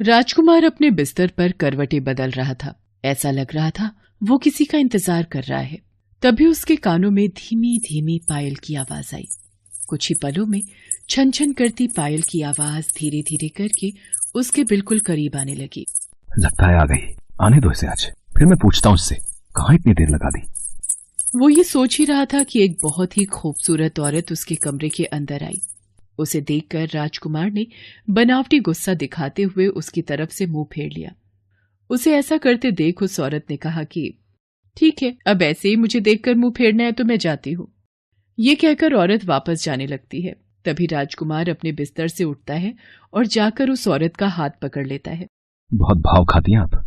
राजकुमार अपने बिस्तर पर करवटें बदल रहा था। ऐसा लग रहा था वो किसी का इंतजार कर रहा है। तभी उसके कानों में धीमी धीमी पायल की आवाज आई। कुछ ही पलों में छन छन करती पायल की आवाज धीरे धीरे करके उसके बिल्कुल करीब आने लगी। लगता है आ गई, आने दो इसे आज, फिर मैं पूछता हूँ उससे कहाँ इतनी देर लगा दी। वो ये सोच ही रहा था कि एक बहुत ही खूबसूरत औरत उसके कमरे के अंदर आई। उसे देखकर राजकुमार ने बनावटी गुस्सा दिखाते हुए उसकी तरफ से मुंह फेर लिया। उसे ऐसा करते देख उस औरत ने कहा कि ठीक है, अब ऐसे ही मुझे देखकर मुंह फेरना है तो मैं जाती हूँ। ये कहकर औरत वापस जाने लगती है। तभी राजकुमार अपने बिस्तर से उठता है और जाकर उस औरत का हाथ पकड़ लेता है। बहुत भाव खाती हैं आप।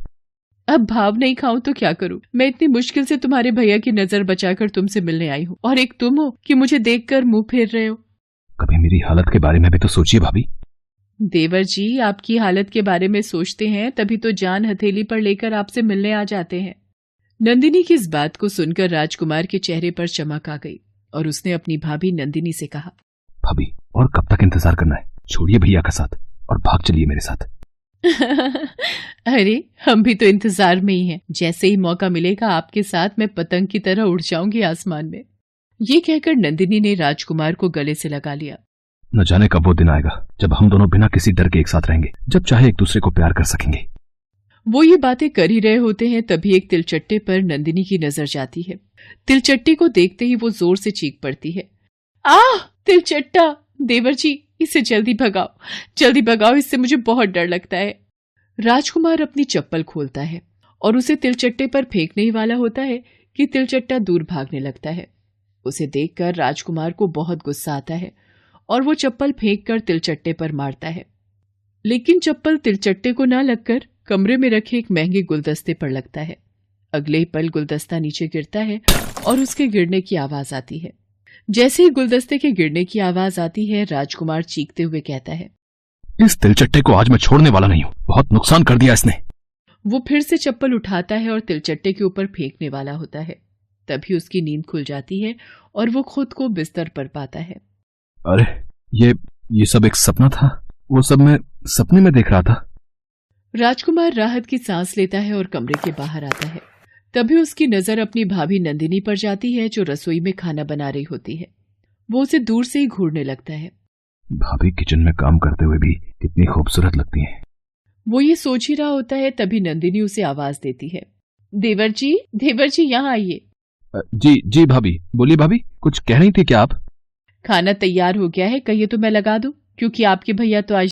अब भाव नहीं खाऊं तो क्या करूं? मैं इतनी मुश्किल से तुम्हारे भैया की नजर बचाकर तुमसे मिलने आई हूँ, और एक तुम हो कि मुझे देखकर मुंह फेर रहे हो। कभी मेरी हालत के बारे में भी तो सोचिए भाभी। देवर जी, आपकी हालत के बारे में सोचते हैं तभी तो जान हथेली पर लेकर आपसे मिलने आ जाते हैं। नंदिनी की इस बात को सुनकर राजकुमार के चेहरे पर चमक आ गई और उसने अपनी भाभी नंदिनी से कहा, भाभी और कब तक इंतजार करना है? छोड़िए भैया का साथ और भाग चलिए मेरे साथ। अरे, हम भी तो इंतजार में ही हैं। जैसे ही मौका मिलेगा आपके साथ मैं पतंग की तरह उड़ जाऊंगी आसमान में। ये कहकर नंदिनी ने राजकुमार को गले से लगा लिया। न जाने कब वो दिन आएगा जब हम दोनों बिना किसी डर के एक साथ रहेंगे, जब चाहे एक दूसरे को प्यार कर सकेंगे। वो ये बातें कर ही रहे होते हैं तभी एक तिलचट्टे पर नंदिनी की नजर जाती है। तिलचट्टे को देखते ही वो जोर से चीख पड़ती है, आह तिलचट्टा! देवर जी, इसे जल्दी भगाओ, इससे मुझे बहुत डर लगता है। राजकुमार अपनी चप्पल खोलता है और उसे तिलचट्टे पर फेंकने ही वाला होता है कि तिलचट्टा दूर भागने लगता है। उसे देखकर राजकुमार को बहुत गुस्सा आता है और वो चप्पल फेंककर तिलचट्टे पर मारता है। लेकिन चप्पल तिलचट्टे को ना लगकर कमरे में रखे एक महंगे गुलदस्ते पर लगता है। अगले ही पल गुलदस्ता नीचे गिरता है और उसके गिरने की आवाज आती है। जैसे ही गुलदस्ते के गिरने की आवाज आती है, राजकुमार चीखते हुए कहता है, इस तिलचट्टे को आज मैं छोड़ने वाला नहीं हूँ, बहुत नुकसान कर दिया इसने। वो फिर से चप्पल उठाता है और तिलचट्टे के ऊपर फेंकने वाला होता है। तभी उसकी नींद खुल जाती है और वो खुद को बिस्तर पर पाता है। अरे ये सब एक सपना था, वो सब मैं सपने में देख रहा था। राजकुमार राहत की सांस लेता है और कमरे के बाहर आता है। तभी उसकी नजर अपनी भाभी नंदिनी पर जाती है जो रसोई में खाना बना रही होती है। वो उसे दूर से ही घूरने लगता है। भाभी किचन में काम करते हुए भी कितनी खूबसूरत लगती हैं। वो ये सोच ही रहा होता है तभी नंदिनी उसे आवाज देती है, देवर जी यहाँ आइए। जी जी भाभी, बोलिए भाभी, कुछ कह रही थी क्या आप? खाना तैयार हो गया है, कहिए तो मैं लगा दूं, क्योंकि आपके भैया तो आज